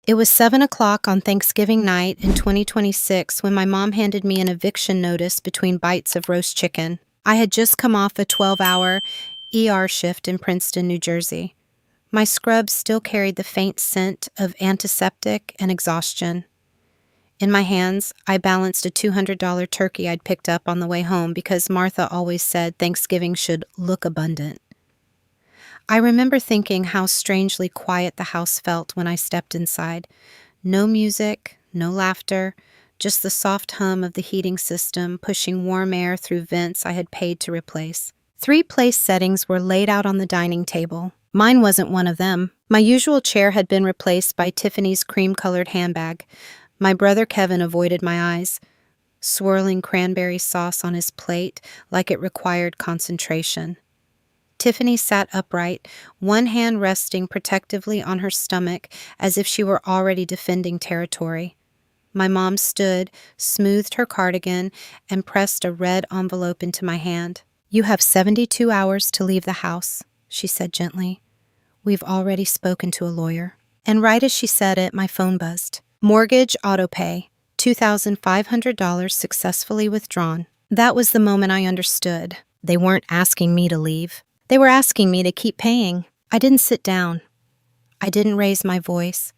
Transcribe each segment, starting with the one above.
It was 7 o'clock on Thanksgiving night in 2026 when my mom handed me an eviction notice between bites of roast chicken. I had just come off a 12-hour ER shift in Princeton, New Jersey. My scrubs still carried the faint scent of antiseptic and exhaustion. In my hands, I balanced a $200 turkey I'd picked up on the way home because Martha always said Thanksgiving should look abundant. I remember thinking how strangely quiet the house felt when I stepped inside. No music, no laughter, just the soft hum of the heating system pushing warm air through vents I had paid to replace. 3 place settings were laid out on the dining table. Mine wasn't one of them. My usual chair had been replaced by Tiffany's cream-colored handbag. My brother Kevin avoided my eyes, swirling cranberry sauce on his plate like it required concentration. Tiffany sat upright, one hand resting protectively on her stomach as if she were already defending territory. My mom stood, smoothed her cardigan, and pressed a red envelope into my hand. "You have 72 hours to leave the house," she said gently. "We've already spoken to a lawyer." And right as she said it, my phone buzzed. Mortgage autopay, $2,500 successfully withdrawn. That was the moment I understood. They weren't asking me to leave. They were asking me to keep paying. I didn't sit down. I didn't raise my voice.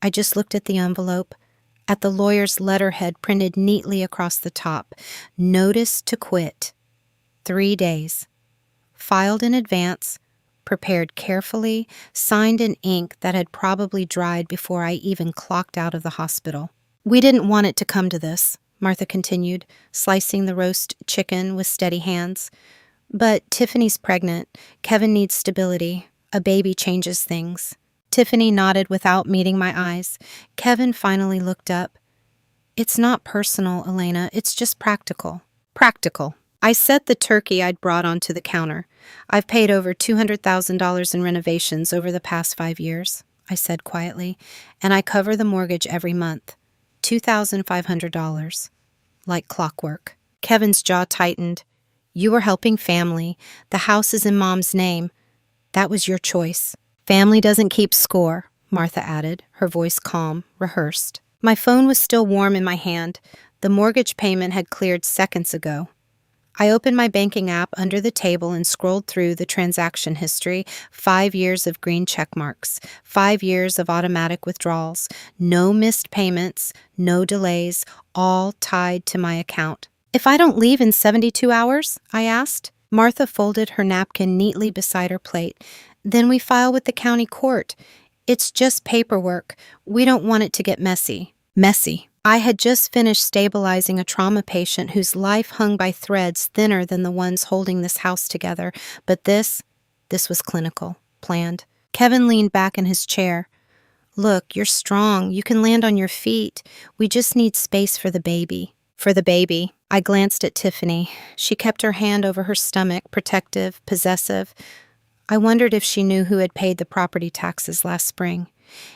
I just looked at the envelope, at the lawyer's letterhead printed neatly across the top. Notice to quit. 3 days. Filed in advance, prepared carefully, signed in ink that had probably dried before I even clocked out of the hospital. "We didn't want it to come to this," Martha continued, slicing the roast chicken with steady hands. "But Tiffany's pregnant. Kevin needs stability. A baby changes things." Tiffany nodded without meeting my eyes. Kevin finally looked up. "It's not personal, Elena. It's just practical." "Practical." I set the turkey I'd brought onto the counter. "I've paid over $200,000 in renovations over the past 5 years," I said quietly, "and I cover the mortgage every month. $2,500. Like clockwork." Kevin's jaw tightened. "You were helping family. The house is in Mom's name. That was your choice." "Family doesn't keep score," Martha added, her voice calm, rehearsed. My phone was still warm in my hand. The mortgage payment had cleared seconds ago. I opened my banking app under the table and scrolled through the transaction history. 5 years of green check marks, 5 years of automatic withdrawals, no missed payments, no delays, all tied to my account. "If I don't leave in 72 hours?" I asked. Martha folded her napkin neatly beside her plate. "Then we file with the county court. It's just paperwork. We don't want it to get messy." Messy. I had just finished stabilizing a trauma patient whose life hung by threads thinner than the ones holding this house together. But this was clinical, planned. Kevin leaned back in his chair. "Look, you're strong. You can land on your feet. We just need space for the baby." "For the baby." I glanced at Tiffany. She kept her hand over her stomach, protective, possessive. I wondered if she knew who had paid the property taxes last spring.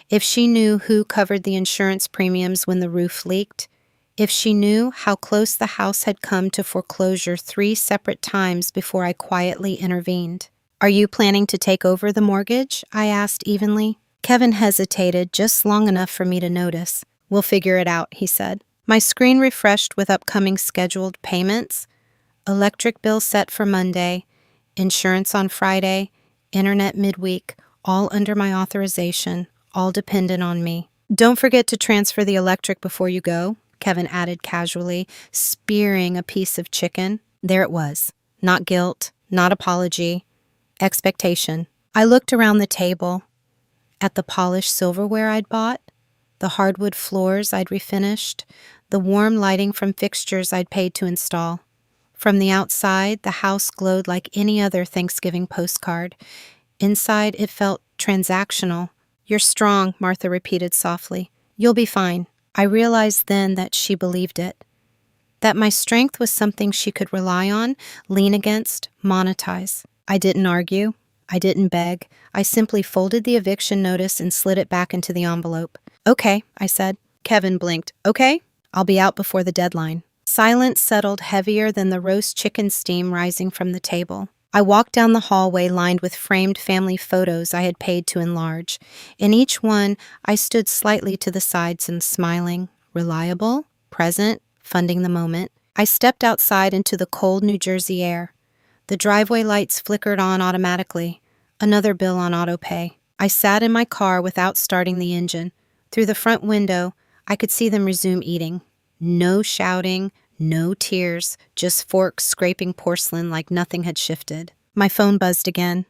If she knew who covered the insurance premiums when the roof leaked. If she knew how close the house had come to foreclosure 3 separate times before I quietly intervened. "Are you planning to take over the mortgage?" I asked evenly. Kevin hesitated just long enough for me to notice. "We'll figure it out," he said. My screen refreshed with upcoming scheduled payments. Electric bill set for Monday, insurance on Friday, internet midweek, all under my authorization, all dependent on me. "Don't forget to transfer the electric before you go," Kevin added casually, spearing a piece of chicken. There it was. Not guilt, not apology, expectation. I looked around the table, at the polished silverware I'd bought, the hardwood floors I'd refinished, the warm lighting from fixtures I'd paid to install. From the outside, the house glowed like any other Thanksgiving postcard. Inside, it felt transactional. "You're strong," Martha repeated softly. "You'll be fine." I realized then that she believed it. That my strength was something she could rely on, lean against, monetize. I didn't argue. I didn't beg. I simply folded the eviction notice and slid it back into the envelope. "Okay," I said. Kevin blinked. "Okay? I'll be out before the deadline." Silence settled heavier than the roast chicken steam rising from the table. I walked down the hallway lined with framed family photos I had paid to enlarge. In each one, I stood slightly to the sides and smiling, reliable, present, funding the moment. I stepped outside into the cold New Jersey air. The driveway lights flickered on automatically. Another bill on autopay. I sat in my car without starting the engine. Through the front window, I could see them resume eating. No shouting, no tears, just forks scraping porcelain like nothing had shifted. My phone buzzed again.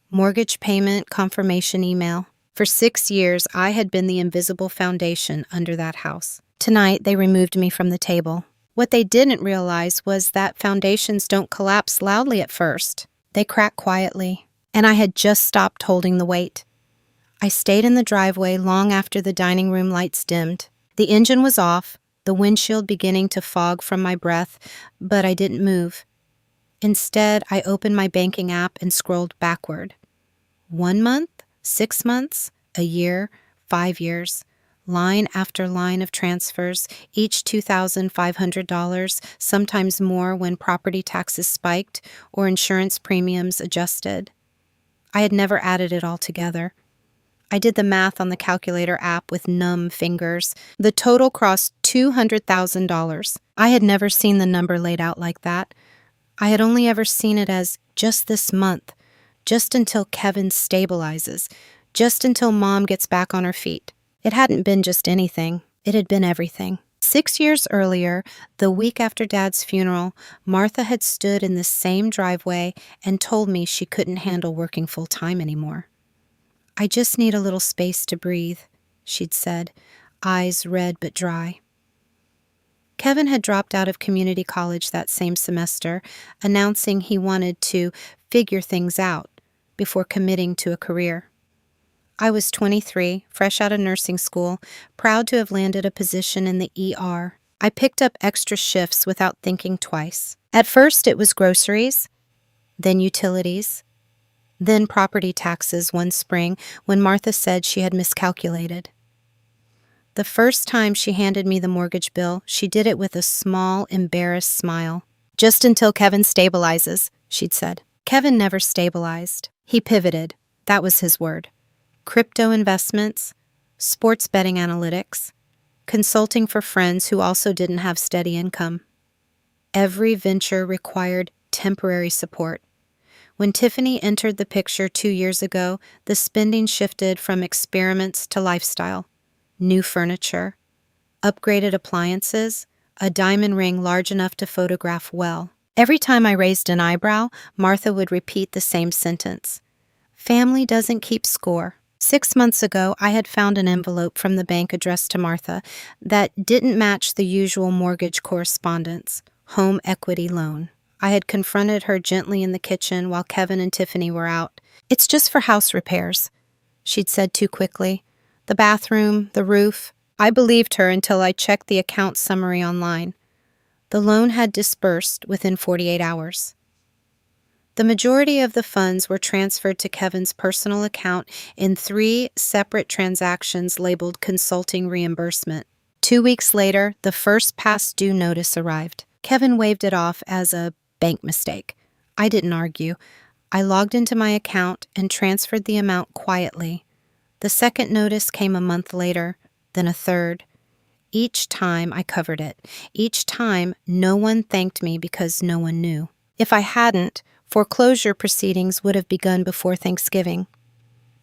Mortgage payment confirmation email. For 6 years, I had been the invisible foundation under that house. Tonight, they removed me from the table. What they didn't realize was that foundations don't collapse loudly at first. They crack quietly, and I had just stopped holding the weight. I stayed in the driveway long after the dining room lights dimmed. The engine was off, the windshield beginning to fog from my breath, but I didn't move. Instead, I opened my banking app and scrolled backward. 1 month, 6 months, a year, 5 years. Line after line of transfers, each $2,500, sometimes more when property taxes spiked or insurance premiums adjusted. I had never added it all together. I did the math on the calculator app with numb fingers. The total crossed $200,000. I had never seen the number laid out like that. I had only ever seen it as just this month, just until Kevin stabilizes, just until Mom gets back on her feet. It hadn't been just anything. It had been everything. 6 years earlier, the week after Dad's funeral, Martha had stood in the same driveway and told me she couldn't handle working full-time anymore. "I just need a little space to breathe," she'd said, eyes red but dry. Kevin had dropped out of community college that same semester, announcing he wanted to figure things out before committing to a career. I was 23, fresh out of nursing school, proud to have landed a position in the ER. I picked up extra shifts without thinking twice. At first, it was groceries, then utilities, then property taxes one spring when Martha said she had miscalculated. The first time she handed me the mortgage bill, she did it with a small, embarrassed smile. "Just until Kevin stabilizes," she'd said. Kevin never stabilized. He pivoted. That was his word. Crypto investments, sports betting analytics, consulting for friends who also didn't have steady income. Every venture required temporary support. When Tiffany entered the picture 2 years ago, the spending shifted from experiments to lifestyle. New furniture, upgraded appliances, a diamond ring large enough to photograph well. Every time I raised an eyebrow, Martha would repeat the same sentence. "Family doesn't keep score." 6 months ago, I had found an envelope from the bank addressed to Martha that didn't match the usual mortgage correspondence. Home equity loan. I had confronted her gently in the kitchen while Kevin and Tiffany were out. "It's just for house repairs," she'd said too quickly. "The bathroom, the roof." I believed her until I checked the account summary online. The loan had dispersed within 48 hours. The majority of the funds were transferred to Kevin's personal account in 3 separate transactions labeled consulting reimbursement. 2 weeks later, the first past due notice arrived. Kevin waved it off as a bank mistake. I didn't argue. I logged into my account and transferred the amount quietly. The second notice came a month later, then a third. Each time I covered it. Each time no one thanked me because no one knew. If I hadn't, foreclosure proceedings would have begun before Thanksgiving.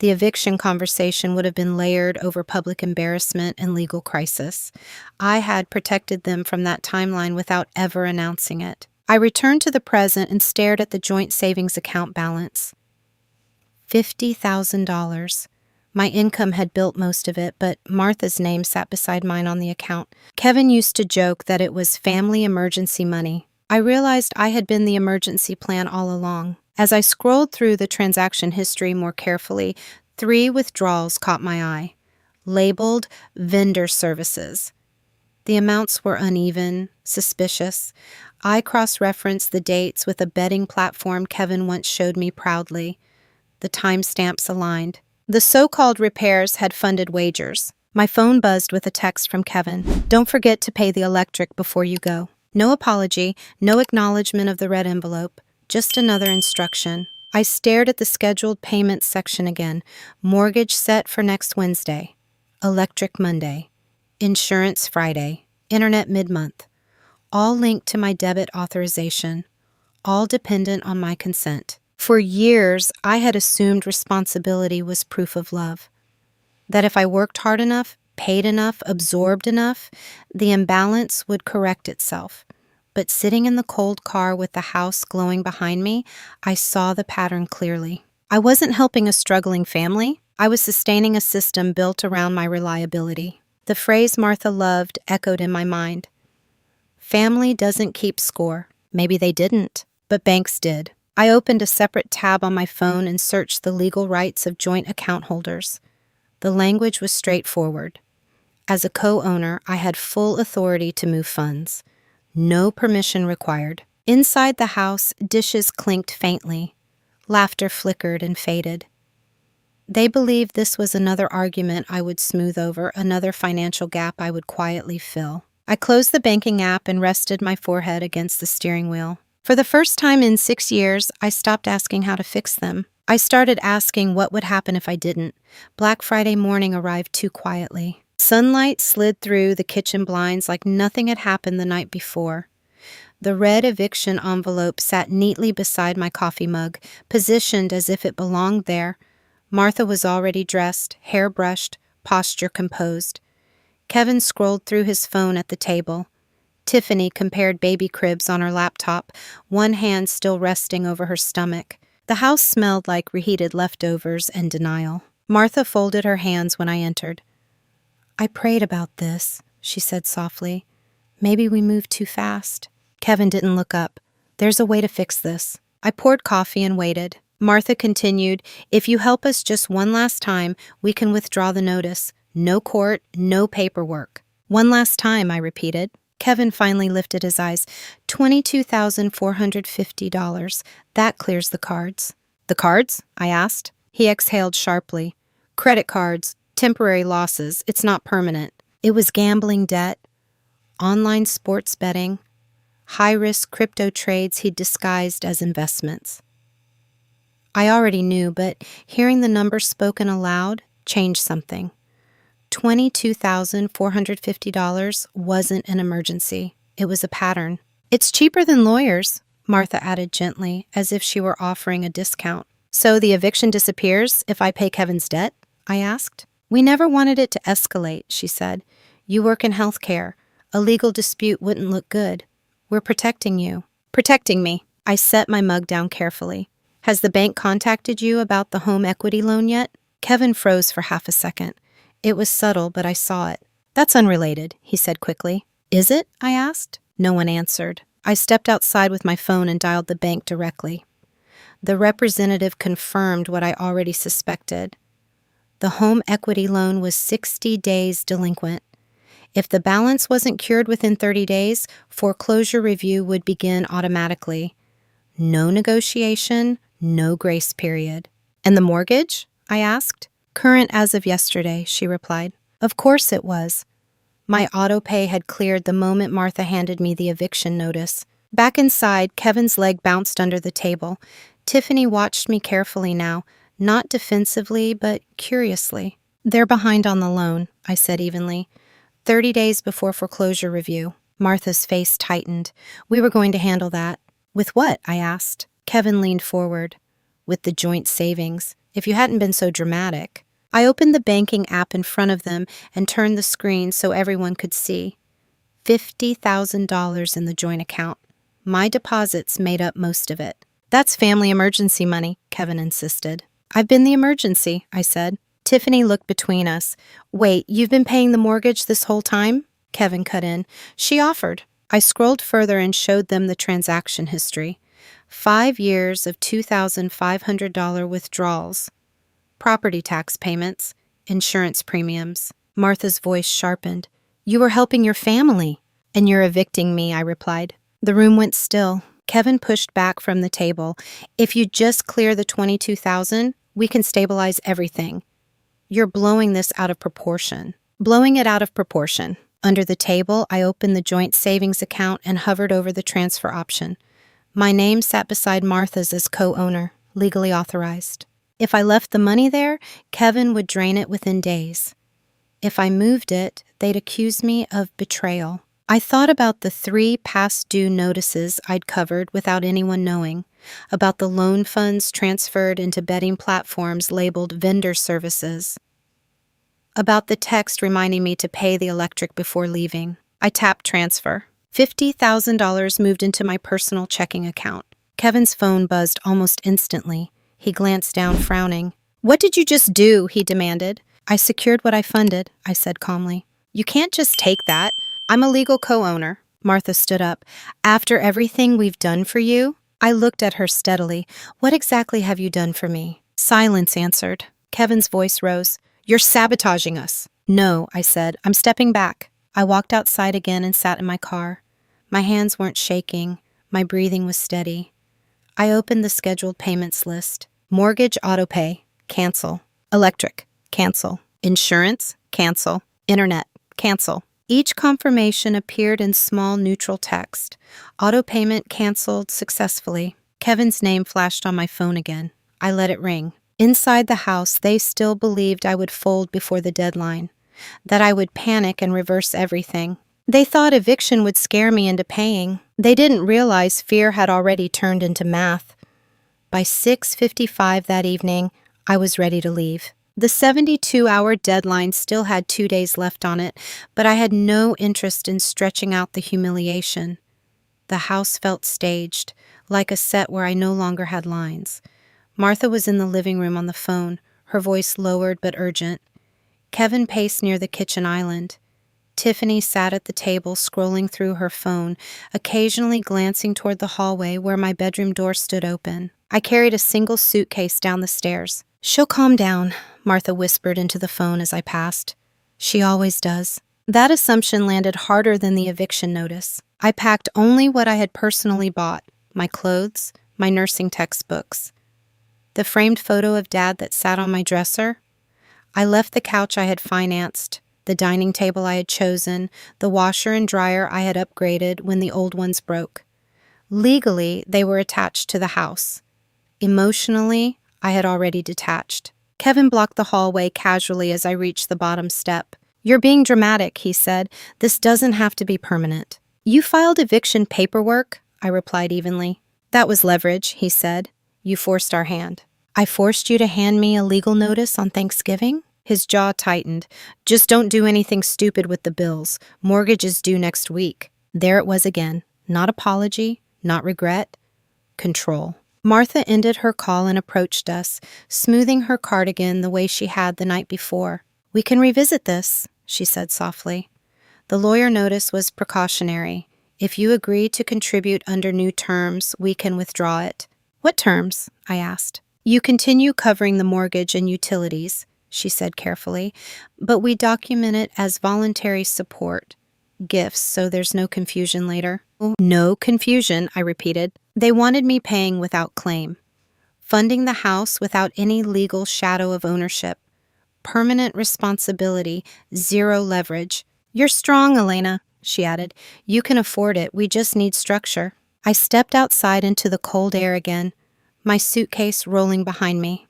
The eviction conversation would have been layered over public embarrassment and legal crisis. I had protected them from that timeline without ever announcing it. I returned to the present and stared at the joint savings account balance. $50,000. My income had built most of it, but Martha's name sat beside mine on the account. Kevin used to joke that it was family emergency money. I realized I had been the emergency plan all along. As I scrolled through the transaction history more carefully, 3 withdrawals caught my eye, labeled vendor services. The amounts were uneven, suspicious. I cross-referenced the dates with a betting platform Kevin once showed me proudly. The timestamps aligned. The so-called repairs had funded wagers. My phone buzzed with a text from Kevin. "Don't forget to pay the electric before you go." No apology, no acknowledgement of the red envelope, Just another instruction. I stared at the scheduled payments section again. Mortgage set for next Wednesday. Electric Monday. Insurance Friday. Internet mid-month. All linked to my debit authorization. All dependent on my consent. For years, I had assumed responsibility was proof of love. That if I worked hard enough, paid enough, absorbed enough, the imbalance would correct itself. But sitting in the cold car with the house glowing behind me, I saw the pattern clearly. I wasn't helping a struggling family. I was sustaining a system built around my reliability. The phrase Martha loved echoed in my mind. Family doesn't keep score. Maybe they didn't, but banks did. I opened a separate tab on my phone and searched the legal rights of joint account holders. The language was straightforward. As a co-owner, I had full authority to move funds. No permission required. Inside the house, dishes clinked faintly. Laughter flickered and faded. They believed this was another argument I would smooth over, another financial gap I would quietly fill. I closed the banking app and rested my forehead against the steering wheel. For the first time in 6 years, I stopped asking how to fix them. I started asking what would happen if I didn't. Black Friday morning arrived too quietly. Sunlight slid through the kitchen blinds like nothing had happened the night before. The red eviction envelope sat neatly beside my coffee mug, positioned as if it belonged there. Martha was already dressed, hair brushed, posture composed. Kevin scrolled through his phone at the table. Tiffany compared baby cribs on her laptop, one hand still resting over her stomach. The house smelled like reheated leftovers and denial. Martha folded her hands when I entered. "I prayed about this," she said softly. "Maybe we moved too fast." Kevin didn't look up. "There's a way to fix this." I poured coffee and waited. Martha continued, "If you help us just one last time, we can withdraw the notice. No court, no paperwork." "One last time," I repeated. Kevin finally lifted his eyes. $22,450. That clears the cards. "The cards?" I asked. He exhaled sharply. "Credit cards, temporary losses. It's not permanent." It was gambling debt, online sports betting, high-risk crypto trades he'd disguised as investments. I already knew, but hearing the number spoken aloud changed something. $22,450 wasn't an emergency. It was a pattern. "It's cheaper than lawyers," Martha added gently, as if she were offering a discount. "So the eviction disappears if I pay Kevin's debt?" I asked. "We never wanted it to escalate," she said. "You work in healthcare. A legal dispute wouldn't look good. We're protecting you." "Protecting me." I set my mug down carefully. "Has the bank contacted you about the home equity loan yet?" Kevin froze for half a second. It was subtle, but I saw it. "That's unrelated," he said quickly. "Is it?" I asked. No one answered. I stepped outside with my phone and dialed the bank directly. The representative confirmed what I already suspected. The home equity loan was 60 days delinquent. If the balance wasn't cured within 30 days, foreclosure review would begin automatically. No negotiation, no grace period. "And the mortgage?" I asked. "Current as of yesterday," she replied. Of course it was. My auto-pay had cleared the moment Martha handed me the eviction notice. Back inside, Kevin's leg bounced under the table. Tiffany watched me carefully now, not defensively, but curiously. "They're behind on the loan," I said evenly. 30 days before foreclosure review. Martha's face tightened. "We were going to handle that." "With what?" I asked. Kevin leaned forward. "With the joint savings. If you hadn't been so dramatic." I opened the banking app in front of them and turned the screen so everyone could see. $50,000 in the joint account. My deposits made up most of it. "That's family emergency money," Kevin insisted. "I've been the emergency," I said. Tiffany looked between us. "Wait, you've been paying the mortgage this whole time?" Kevin cut in. "She offered." I scrolled further and showed them the transaction history. 5 years of $2,500 withdrawals. Property tax payments, insurance premiums. Martha's voice sharpened. "You were helping your family." "And you're evicting me," I replied. The room went still. Kevin pushed back from the table. "If you just clear the $22,000, we can stabilize everything. You're blowing this out of proportion." Blowing it out of proportion. Under the table, I opened the joint savings account and hovered over the transfer option. My name sat beside Martha's as co-owner, legally authorized. If I left the money there, Kevin would drain it within days. If I moved it, they'd accuse me of betrayal. I thought about the 3 past due notices I'd covered without anyone knowing, about the loan funds transferred into betting platforms labeled vendor services, about the text reminding me to pay the electric before leaving. I tapped transfer. $50,000 moved into my personal checking account. Kevin's phone buzzed almost instantly. He glanced down, frowning. "What did you just do?" he demanded. "I secured what I funded," I said calmly. "You can't just take that. I'm a legal co-owner." Martha stood up. "After everything we've done for you?" I looked at her steadily. "What exactly have you done for me?" Silence answered. Kevin's voice rose. "You're sabotaging us." "No," I said. "I'm stepping back." I walked outside again and sat in my car. My hands weren't shaking. My breathing was steady. I opened the scheduled payments list. Mortgage autopay, cancel. Electric, cancel. Insurance, cancel. Internet, cancel. Each confirmation appeared in small neutral text. Auto payment canceled successfully. Kevin's name flashed on my phone again. I let it ring. Inside the house, they still believed I would fold before the deadline, that I would panic and reverse everything. They thought eviction would scare me into paying. They didn't realize fear had already turned into math. By 6:55 that evening, I was ready to leave. The 72-hour deadline still had 2 days left on it, but I had no interest in stretching out the humiliation. The house felt staged, like a set where I no longer had lines. Martha was in the living room on the phone, her voice lowered but urgent. Kevin paced near the kitchen island. Tiffany sat at the table scrolling through her phone, occasionally glancing toward the hallway where my bedroom door stood open. I carried a single suitcase down the stairs. "She'll calm down," Martha whispered into the phone as I passed. "She always does." That assumption landed harder than the eviction notice. I packed only what I had personally bought: my clothes, my nursing textbooks. The framed photo of Dad that sat on my dresser. I left the couch I had financed, the dining table I had chosen, the washer and dryer I had upgraded when the old ones broke. Legally, they were attached to the house. Emotionally, I had already detached. Kevin blocked the hallway casually as I reached the bottom step. "You're being dramatic," he said. "This doesn't have to be permanent." "You filed eviction paperwork," I replied evenly. "That was leverage," he said. "You forced our hand." "I forced you to hand me a legal notice on Thanksgiving?" His jaw tightened. "Just don't do anything stupid with the bills. Mortgage is due next week." There it was again. Not apology, not regret. Control. Martha ended her call and approached us, smoothing her cardigan the way she had the night before. "We can revisit this," she said softly. The lawyer notice was precautionary. "If you agree to contribute under new terms, we can withdraw it." "What terms?" I asked. "You continue covering the mortgage and utilities," she said carefully, "but we document it as voluntary support. Gifts, so there's no confusion later." "No confusion," I repeated. They wanted me paying without claim, funding the house without any legal shadow of ownership, permanent responsibility, zero leverage. "You're strong, Elena," she added. "You can afford it. We just need structure." I stepped outside into the cold air again, my suitcase rolling behind me.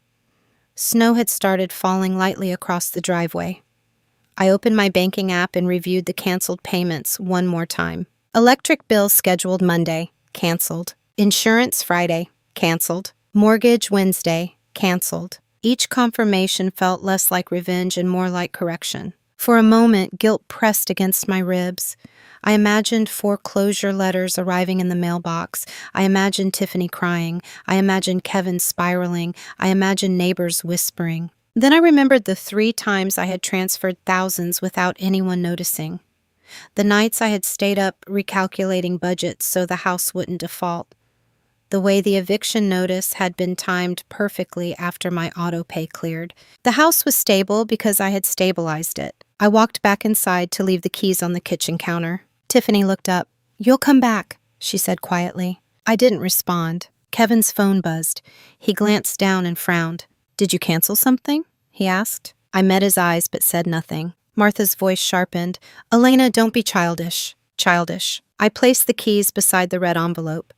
Snow had started falling lightly across the driveway. I opened my banking app and reviewed the canceled payments one more time. Electric bill scheduled Monday, canceled. Insurance Friday, canceled. Mortgage Wednesday, canceled. Each confirmation felt less like revenge and more like correction. For a moment, guilt pressed against my ribs. I imagined foreclosure letters arriving in the mailbox. I imagined Tiffany crying. I imagined Kevin spiraling. I imagined neighbors whispering. Then I remembered the 3 times I had transferred thousands without anyone noticing. The nights I had stayed up recalculating budgets so the house wouldn't default. The way the eviction notice had been timed perfectly after my auto pay cleared. The house was stable because I had stabilized it. I walked back inside to leave the keys on the kitchen counter. Tiffany looked up. "You'll come back," she said quietly. I didn't respond. Kevin's phone buzzed. He glanced down and frowned. "Did you cancel something?" he asked. I met his eyes but said nothing. Martha's voice sharpened. "Elena, don't be childish." Childish. I placed the keys beside the red envelope.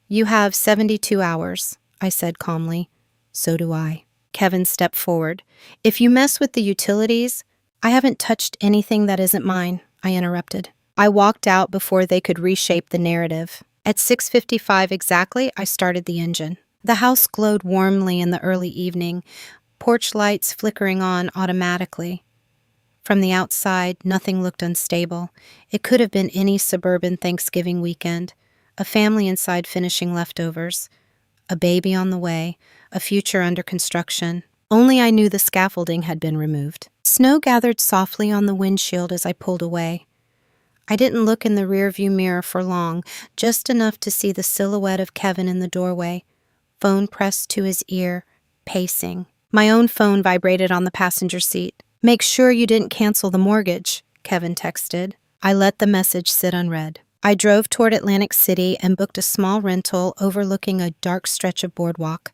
You have 72 hours, I said calmly. So do I. Kevin stepped forward. If you mess with the utilities, I haven't touched anything that isn't mine, I interrupted. I walked out before they could reshape the narrative. At 6:55 exactly, I started the engine. The house glowed warmly in the early evening, porch lights flickering on automatically. From the outside, nothing looked unstable. It could have been any suburban Thanksgiving weekend, a family inside finishing leftovers, a baby on the way, a future under construction. Only I knew the scaffolding had been removed. Snow gathered softly on the windshield as I pulled away. I didn't look in the rearview mirror for long, just enough to see the silhouette of Kevin in the doorway, phone pressed to his ear, pacing. My own phone vibrated on the passenger seat. Make sure you didn't cancel the mortgage, Kevin texted. I let the message sit unread. I drove toward Atlantic City and booked a small rental overlooking a dark stretch of boardwalk.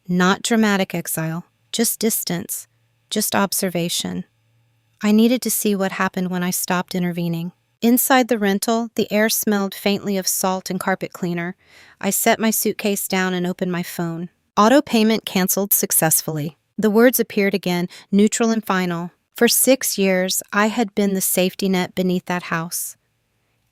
Not dramatic exile, just distance, just observation. I needed to see what happened when I stopped intervening. Inside the rental, the air smelled faintly of salt and carpet cleaner. I set my suitcase down and opened my phone. Auto payment canceled successfully. The words appeared again, neutral and final. For 6 years, I had been the safety net beneath that house.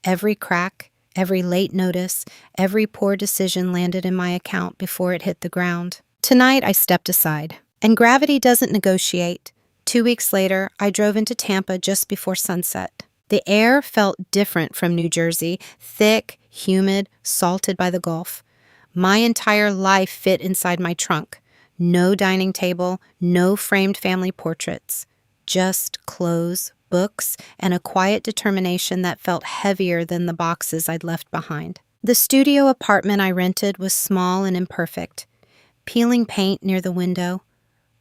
Every crack, every late notice, every poor decision landed in my account before it hit the ground. Tonight, I stepped aside. And gravity doesn't negotiate. 2 weeks later, I drove into Tampa just before sunset. The air felt different from New Jersey, thick, humid, salted by the Gulf. My entire life fit inside my trunk. No dining table, no framed family portraits. Just clothes, books, and a quiet determination that felt heavier than the boxes I'd left behind. The studio apartment I rented was small and imperfect. Peeling paint near the window,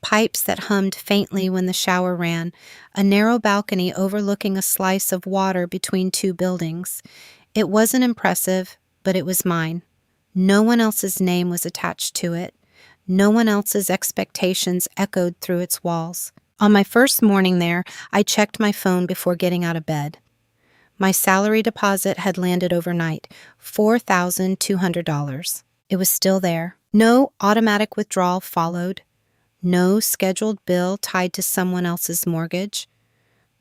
pipes that hummed faintly when the shower ran, a narrow balcony overlooking a slice of water between two buildings. It wasn't impressive, but it was mine. No one else's name was attached to it. No one else's expectations echoed through its walls. On my first morning there, I checked my phone before getting out of bed. My salary deposit had landed overnight, $4,200. It was still there. No automatic withdrawal followed. No scheduled bill tied to someone else's mortgage.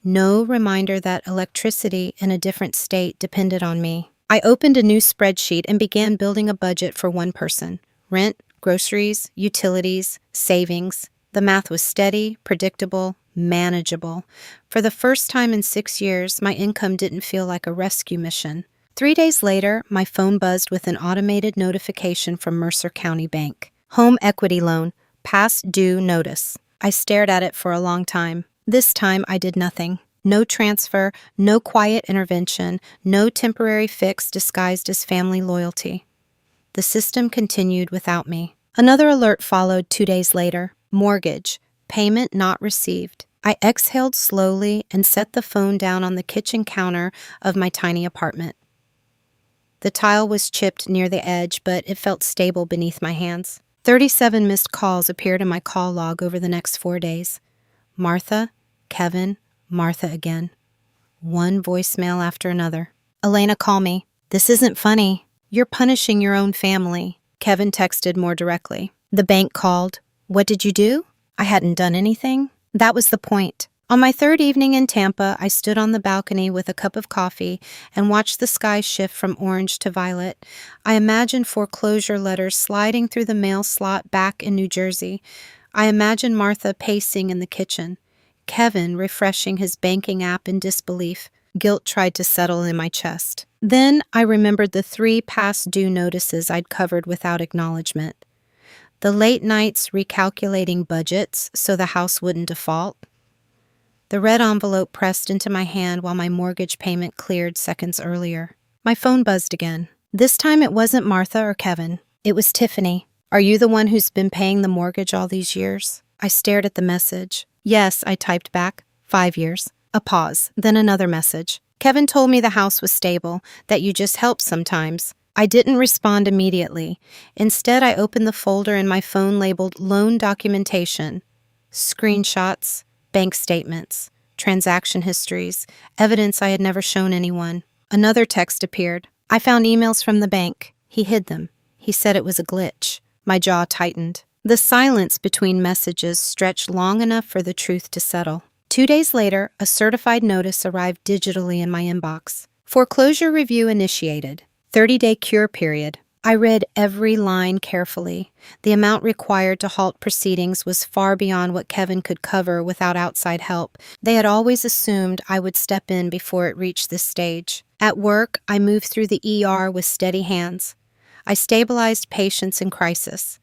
No reminder that electricity in a different state depended on me. I opened a new spreadsheet and began building a budget for one person. Rent, groceries, utilities, savings. The math was steady, predictable, manageable. For the first time in 6 years, my income didn't feel like a rescue mission. 3 days later, my phone buzzed with an automated notification from Mercer County Bank. Home equity loan, past due notice. I stared at it for a long time. This time, I did nothing. No transfer, no quiet intervention, no temporary fix disguised as family loyalty. The system continued without me. Another alert followed 2 days later. Mortgage. Payment not received. I exhaled slowly and set the phone down on the kitchen counter of my tiny apartment. The tile was chipped near the edge, but it felt stable beneath my hands. 37 missed calls appeared in my call log over the next 4 days. Martha, Kevin, Martha again. One voicemail after another. Elena, call me. This isn't funny. You're punishing your own family. Kevin texted more directly. The bank called. What did you do? I hadn't done anything. That was the point. On my third evening in Tampa, I stood on the balcony with a cup of coffee and watched the sky shift from orange to violet. I imagined foreclosure letters sliding through the mail slot back in New Jersey. I imagined Martha pacing in the kitchen. Kevin refreshing his banking app in disbelief. Guilt tried to settle in my chest. Then I remembered the 3 past due notices I'd covered without acknowledgement. The late nights recalculating budgets so the house wouldn't default. The red envelope pressed into my hand while my mortgage payment cleared seconds earlier. My phone buzzed again. This time it wasn't Martha or Kevin. It was Tiffany. Are you the one who's been paying the mortgage all these years? I stared at the message. Yes, I typed back. 5 years. A pause, then another message. Kevin told me the house was stable, that you just help sometimes. I didn't respond immediately. Instead, I opened the folder in my phone labeled Loan Documentation. Screenshots, bank statements, transaction histories, evidence I had never shown anyone. Another text appeared. I found emails from the bank. He hid them. He said it was a glitch. My jaw tightened. The silence between messages stretched long enough for the truth to settle. 2 days later, a certified notice arrived digitally in my inbox. Foreclosure review initiated. 30-day cure period. I read every line carefully. The amount required to halt proceedings was far beyond what Kevin could cover without outside help. They had always assumed I would step in before it reached this stage. At work, I moved through the ER with steady hands. I stabilized patients in crisis.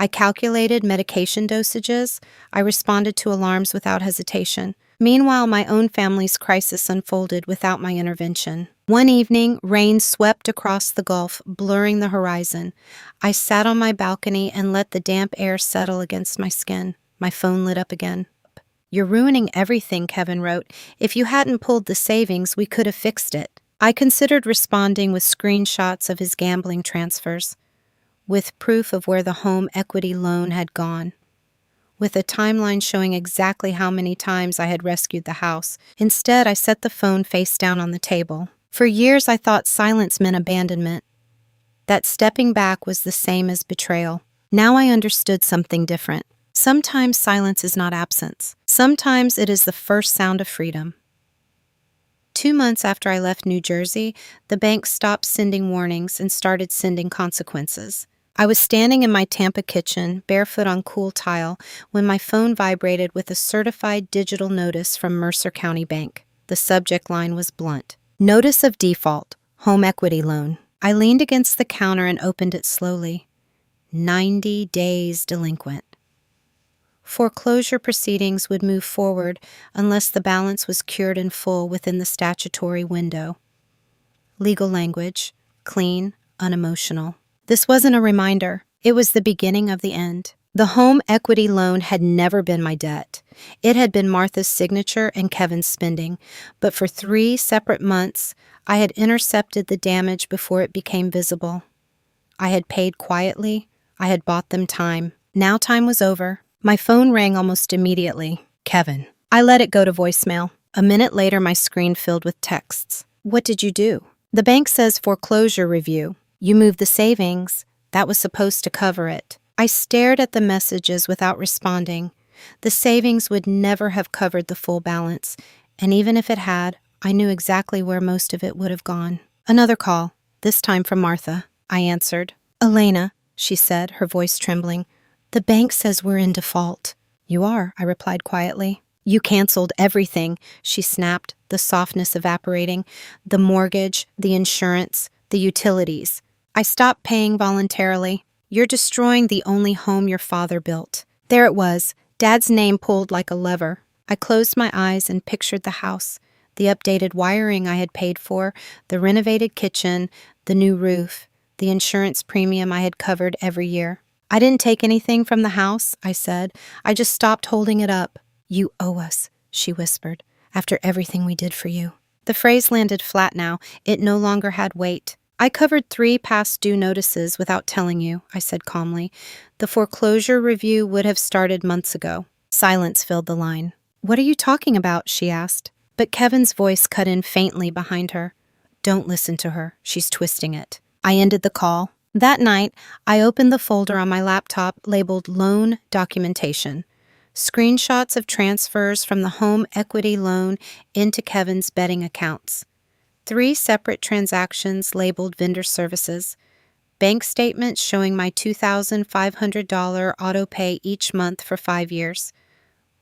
I calculated medication dosages. I responded to alarms without hesitation. Meanwhile, my own family's crisis unfolded without my intervention. One evening, rain swept across the Gulf, blurring the horizon. I sat on my balcony and let the damp air settle against my skin. My phone lit up again. "You're ruining everything," Kevin wrote. "If you hadn't pulled the savings, we could have fixed it." I considered responding with screenshots of his gambling transfers, with proof of where the home equity loan had gone, with a timeline showing exactly how many times I had rescued the house. Instead, I set the phone face down on the table. For years, I thought silence meant abandonment, that stepping back was the same as betrayal. Now I understood something different. Sometimes silence is not absence. Sometimes it is the first sound of freedom. 2 months after I left New Jersey, the bank stopped sending warnings and started sending consequences. I was standing in my Tampa kitchen, barefoot on cool tile, when my phone vibrated with a certified digital notice from Mercer County Bank. The subject line was blunt. "Notice of default, home equity loan." I leaned against the counter and opened it slowly. 90 days delinquent. Foreclosure proceedings would move forward unless the balance was cured in full within the statutory window. Legal language, clean, unemotional. This wasn't a reminder. It was the beginning of the end. The home equity loan had never been my debt. It had been Martha's signature and Kevin's spending. But for 3 separate months, I had intercepted the damage before it became visible. I had paid quietly. I had bought them time. Now time was over. My phone rang almost immediately. "Kevin." I let it go to voicemail. A minute later, my screen filled with texts. "What did you do?" "The bank says foreclosure review. You moved the savings. That was supposed to cover it." I stared at the messages without responding. The savings would never have covered the full balance, and even if it had, I knew exactly where most of it would have gone. Another call, this time from Martha. I answered. "Elena," she said, her voice trembling, "the bank says we're in default." "You are," I replied quietly. "You canceled everything," she snapped, the softness evaporating. "The mortgage, the insurance, the utilities. I stopped paying voluntarily. You're destroying the only home your father built." There it was, Dad's name pulled like a lever. I closed my eyes and pictured the house, the updated wiring I had paid for, the renovated kitchen, the new roof, the insurance premium I had covered every year. "I didn't take anything from the house," I said. "I just stopped holding it up." "You owe us," she whispered, "after everything we did for you." The phrase landed flat now. It no longer had weight. "I covered 3 past due notices without telling you," I said calmly. "The foreclosure review would have started months ago." Silence filled the line. "What are you talking about?" she asked. But Kevin's voice cut in faintly behind her. "Don't listen to her. She's twisting it." I ended the call. That night, I opened the folder on my laptop labeled Loan Documentation. Screenshots of transfers from the home equity loan into Kevin's betting accounts. 3 separate transactions labeled vendor services. Bank statements showing my $2,500 auto pay each month for 5 years.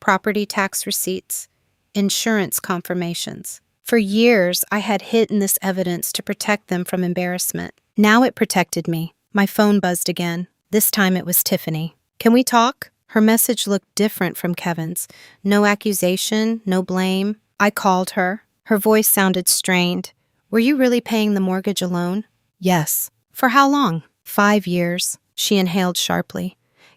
Property tax receipts. Insurance confirmations. For years, I had hidden this evidence to protect them from embarrassment. Now it protected me. My phone buzzed again. This time it was Tiffany. "Can we talk?" Her message looked different from Kevin's. No accusation, no blame. I called her. Her voice sounded strained. "Were you really paying the mortgage alone?" "Yes." "For how long?" 5 years. She inhaled sharply.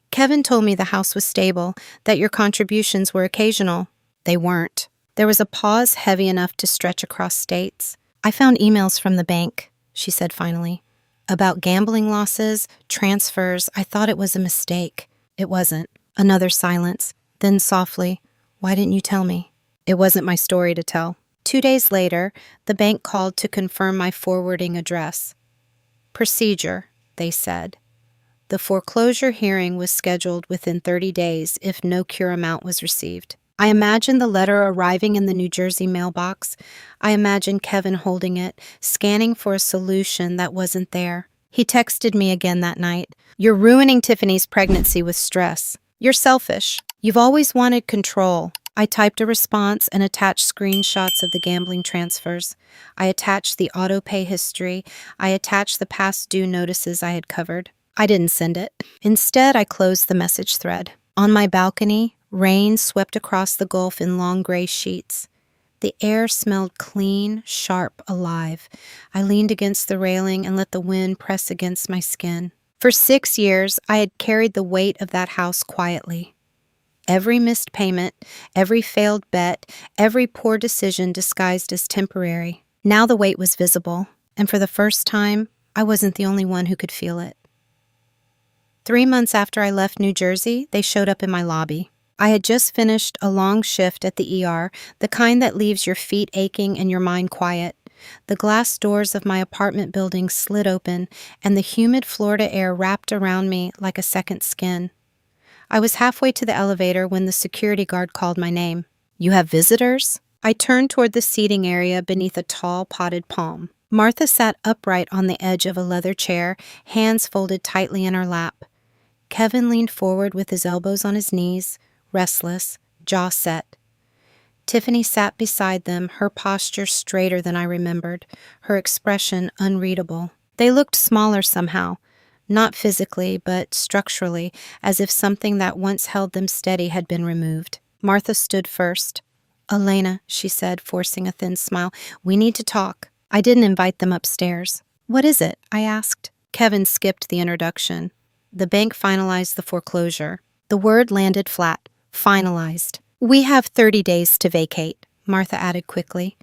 "Kevin told me the house was stable, that your contributions were occasional." "They weren't." There was a pause heavy enough to stretch across states. "I found emails from the bank," she said finally. "About gambling losses, transfers. I thought it was a mistake." "It wasn't." Another silence. Then softly, "Why didn't you tell me?" "It wasn't my story to tell." 2 days later, the bank called to confirm my forwarding address. "Procedure," they said. The foreclosure hearing was scheduled within 30 days if no cure amount was received. I imagined the letter arriving in the New Jersey mailbox. I imagined Kevin holding it, scanning for a solution that wasn't there. He texted me again that night. "You're ruining Tiffany's pregnancy with stress. You're selfish. You've always wanted control." I typed a response and attached screenshots of the gambling transfers. I attached the auto pay history. I attached the past due notices I had covered. I didn't send it. Instead, I closed the message thread. On my balcony, rain swept across the Gulf in long gray sheets. The air smelled clean, sharp, alive. I leaned against the railing and let the wind press against my skin. For 6 years, I had carried the weight of that house quietly. Every missed payment, every failed bet, every poor decision disguised as temporary. Now the weight was visible, and for the first time, I wasn't the only one who could feel it. 3 months after I left New Jersey, they showed up in my lobby. I had just finished a long shift at the ER, the kind that leaves your feet aching and your mind quiet. The glass doors of my apartment building slid open, and the humid Florida air wrapped around me like a second skin. I was halfway to the elevator when the security guard called my name. "You have visitors?" I turned toward the seating area beneath a tall potted palm. Martha sat upright on the edge of a leather chair, hands folded tightly in her lap. Kevin leaned forward with his elbows on his knees, restless, jaw set. Tiffany sat beside them, her posture straighter than I remembered, her expression unreadable. They looked smaller somehow. Not physically, but structurally, as if something that once held them steady had been removed. Martha stood first. "Elena," she said, forcing a thin smile, "we need to talk." I didn't invite them upstairs. "What is it?" I asked. Kevin skipped the introduction. "The bank finalized the foreclosure." The word landed flat. Finalized. "We have 30 days to vacate," Martha added quickly.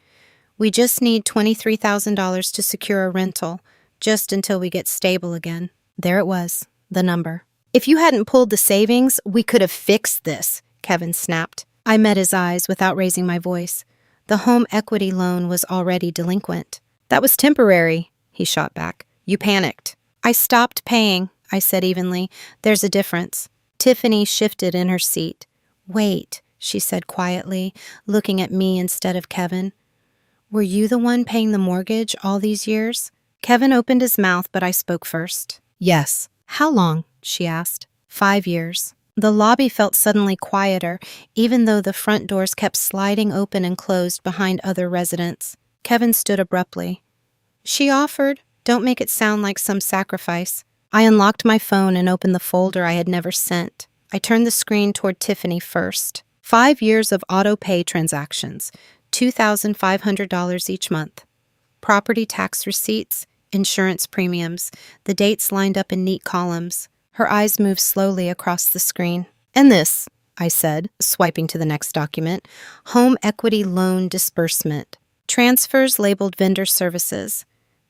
"We just need $23,000 to secure a rental, just until we get stable again." There it was, the number. "If you hadn't pulled the savings, we could have fixed this," Kevin snapped. I met his eyes without raising my voice. The home equity loan was already delinquent. "That was temporary," he shot back. "You panicked." "I stopped paying," I said evenly. "There's a difference." Tiffany shifted in her seat. "Wait," she said quietly, looking at me instead of Kevin. "Were you the one paying the mortgage all these years?" Kevin opened his mouth, but I spoke first. "Yes." "How long?" she asked. 5 years. The lobby felt suddenly quieter, even though the front doors kept sliding open and closed behind other residents. Kevin stood abruptly. "She offered. Don't make it sound like some sacrifice." I unlocked my phone and opened the folder I had never sent. I turned the screen toward Tiffany first. 5 years of auto pay transactions, $2,500 each month. Property tax receipts, insurance premiums, the dates lined up in neat columns. Her eyes moved slowly across the screen. "And this," I said, swiping to the next document, "home equity loan disbursement. Transfers labeled vendor services.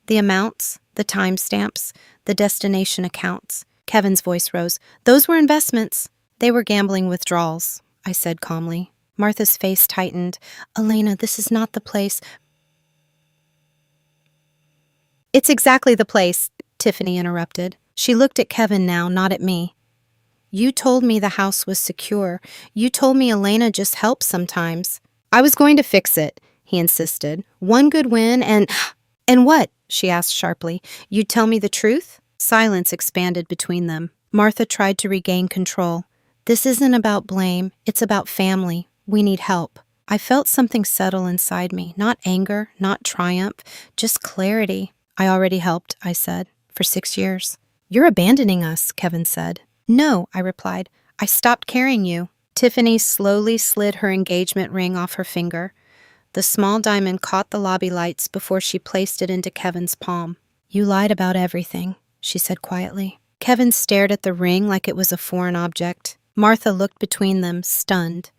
The amounts, the timestamps, the destination accounts." Kevin's voice rose. "Those were investments." "They were gambling withdrawals," I said calmly. Martha's face tightened. "Elena, this is not the place." "It's exactly the place," Tiffany interrupted. She looked at Kevin now, not at me. "You told me the house was secure. You told me Elena just helps sometimes." "I was going to fix it," he insisted. "One good win and—" "And what?" she asked sharply. "You'd tell me the truth?" Silence expanded between them. Martha tried to regain control. "This isn't about blame. It's about family. We need help." I felt something settle inside me. Not anger, not triumph, just clarity. "I already helped," I said, "for 6 years." "You're abandoning us," Kevin said. "No," I replied. "I stopped carrying you." Tiffany slowly slid her engagement ring off her finger. The small diamond caught the lobby lights before she placed it into Kevin's palm. "You lied about everything," she said quietly. Kevin stared at the ring like it was a foreign object. Martha looked between them, stunned.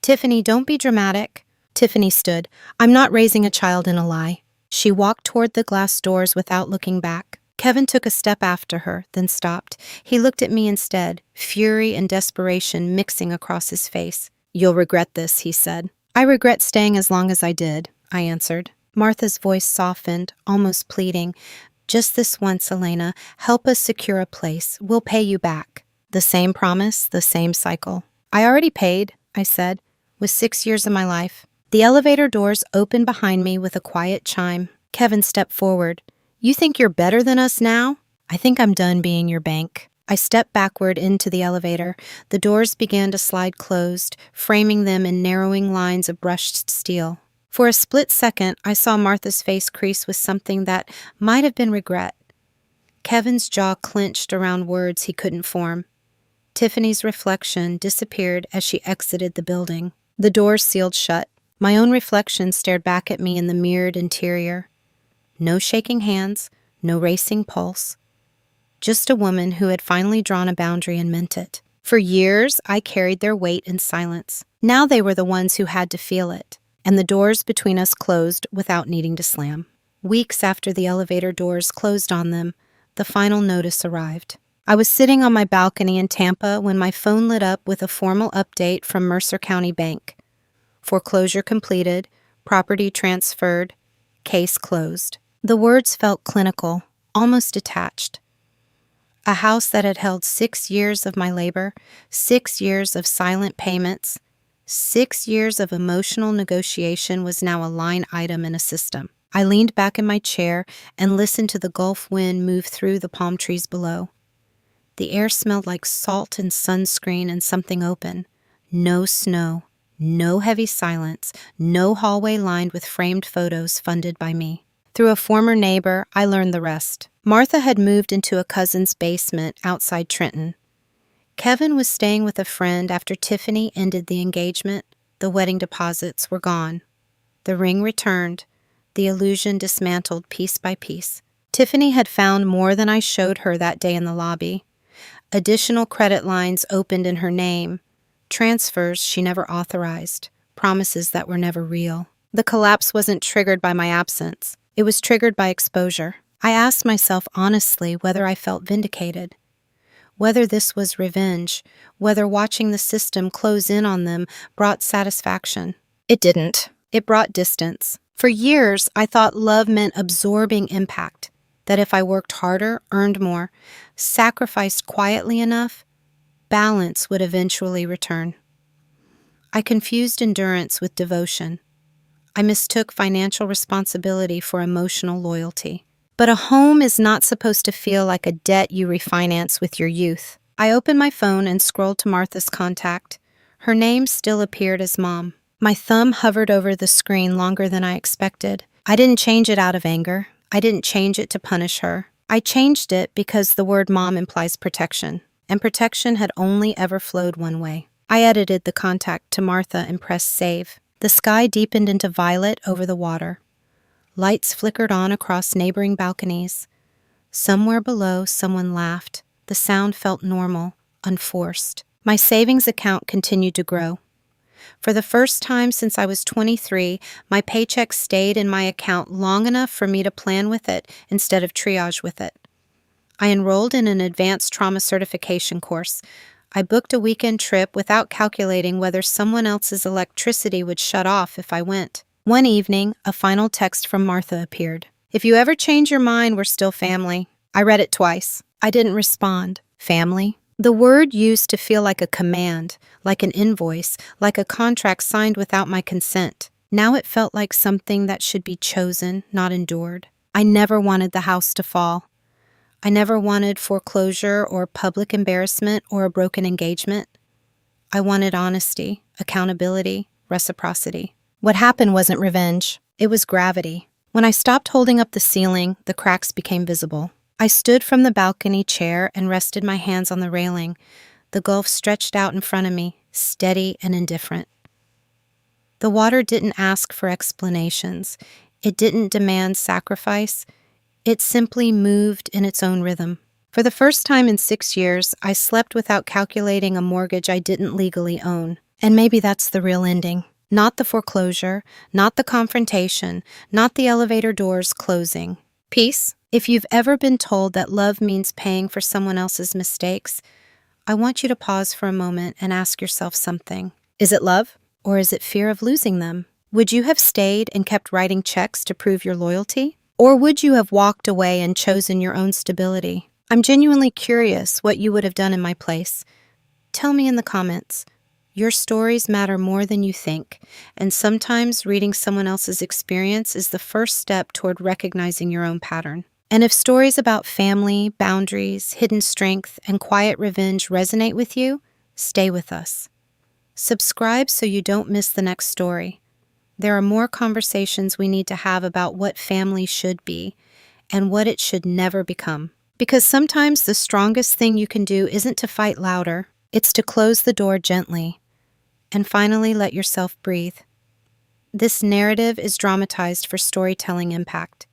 "Tiffany, don't be dramatic." Tiffany stood. "I'm not raising a child in a lie." She walked toward the glass doors without looking back. Kevin took a step after her, then stopped. He looked at me instead, fury and desperation mixing across his face. "You'll regret this," he said. "I regret staying as long as I did," I answered. Martha's voice softened, almost pleading. Just this once, Elena. Help us secure a place. We'll pay you back. The same promise, the same cycle. I already paid, I said, with 6 years of my life. The elevator doors opened behind me with a quiet chime. Kevin stepped forward. You think you're better than us now? I think I'm done being your bank. I stepped backward into the elevator. The doors began to slide closed, framing them in narrowing lines of brushed steel. For a split second, I saw Martha's face crease with something that might have been regret. Kevin's jaw clenched around words he couldn't form. Tiffany's reflection disappeared as she exited the building. The doors sealed shut. My own reflection stared back at me in the mirrored interior. No shaking hands, no racing pulse. Just a woman who had finally drawn a boundary and meant it. For years, I carried their weight in silence. Now they were the ones who had to feel it, and the doors between us closed without needing to slam. Weeks after the elevator doors closed on them, the final notice arrived. I was sitting on my balcony in Tampa when my phone lit up with a formal update from Mercer County Bank. Foreclosure completed, property transferred, case closed. The words felt clinical, almost detached. A house that had held 6 years of my labor, 6 years of silent payments, 6 years of emotional negotiation was now a line item in a system. I leaned back in my chair and listened to the Gulf wind move through the palm trees below. The air smelled like salt and sunscreen and something open. No snow, no heavy silence, no hallway lined with framed photos funded by me. Through a former neighbor, I learned the rest. Martha had moved into a cousin's basement outside Trenton. Kevin was staying with a friend after Tiffany ended the engagement. The wedding deposits were gone. The ring returned, the illusion dismantled piece by piece. Tiffany had found more than I showed her that day in the lobby. Additional credit lines opened in her name, transfers she never authorized, promises that were never real. The collapse wasn't triggered by my absence. It was triggered by exposure. I asked myself honestly whether I felt vindicated, whether this was revenge, whether watching the system close in on them brought satisfaction. It didn't. It brought distance. For years, I thought love meant absorbing impact, that if I worked harder, earned more, sacrificed quietly enough, balance would eventually return. I confused endurance with devotion. I mistook financial responsibility for emotional loyalty. But a home is not supposed to feel like a debt you refinance with your youth. I opened my phone and scrolled to Martha's contact. Her name still appeared as Mom. My thumb hovered over the screen longer than I expected. I didn't change it out of anger. I didn't change it to punish her. I changed it because the word Mom implies protection, and protection had only ever flowed one way. I edited the contact to Martha and pressed save. The sky deepened into violet over the water. Lights flickered on across neighboring balconies. Somewhere below, someone laughed. The sound felt normal, unforced. My savings account continued to grow. For the first time since I was 23, my paycheck stayed in my account long enough for me to plan with it instead of triage with it. I enrolled in an advanced trauma certification course. I booked a weekend trip without calculating whether someone else's electricity would shut off if I went. One evening, a final text from Martha appeared. If you ever change your mind, we're still family. I read it twice. I didn't respond. Family? The word used to feel like a command, like an invoice, like a contract signed without my consent. Now it felt like something that should be chosen, not endured. I never wanted the house to fall. I never wanted foreclosure or public embarrassment or a broken engagement. I wanted honesty, accountability, reciprocity. What happened wasn't revenge. It was gravity. When I stopped holding up the ceiling, the cracks became visible. I stood from the balcony chair and rested my hands on the railing. The Gulf stretched out in front of me, steady and indifferent. The water didn't ask for explanations. It didn't demand sacrifice. It simply moved in its own rhythm. For the first time in 6 years, I slept without calculating a mortgage I didn't legally own. And maybe that's the real ending. Not the foreclosure, not the confrontation, not the elevator doors closing. Peace. If you've ever been told that love means paying for someone else's mistakes, I want you to pause for a moment and ask yourself something. Is it love, or is it fear of losing them? Would you have stayed and kept writing checks to prove your loyalty? Or would you have walked away and chosen your own stability? I'm genuinely curious what you would have done in my place. Tell me in the comments. Your stories matter more than you think, and sometimes reading someone else's experience is the first step toward recognizing your own pattern. And if stories about family, boundaries, hidden strength, and quiet revenge resonate with you, stay with us. Subscribe so you don't miss the next story. There are more conversations we need to have about what family should be and what it should never become. Because sometimes the strongest thing you can do isn't to fight louder, it's to close the door gently and finally let yourself breathe. This narrative is dramatized for storytelling impact.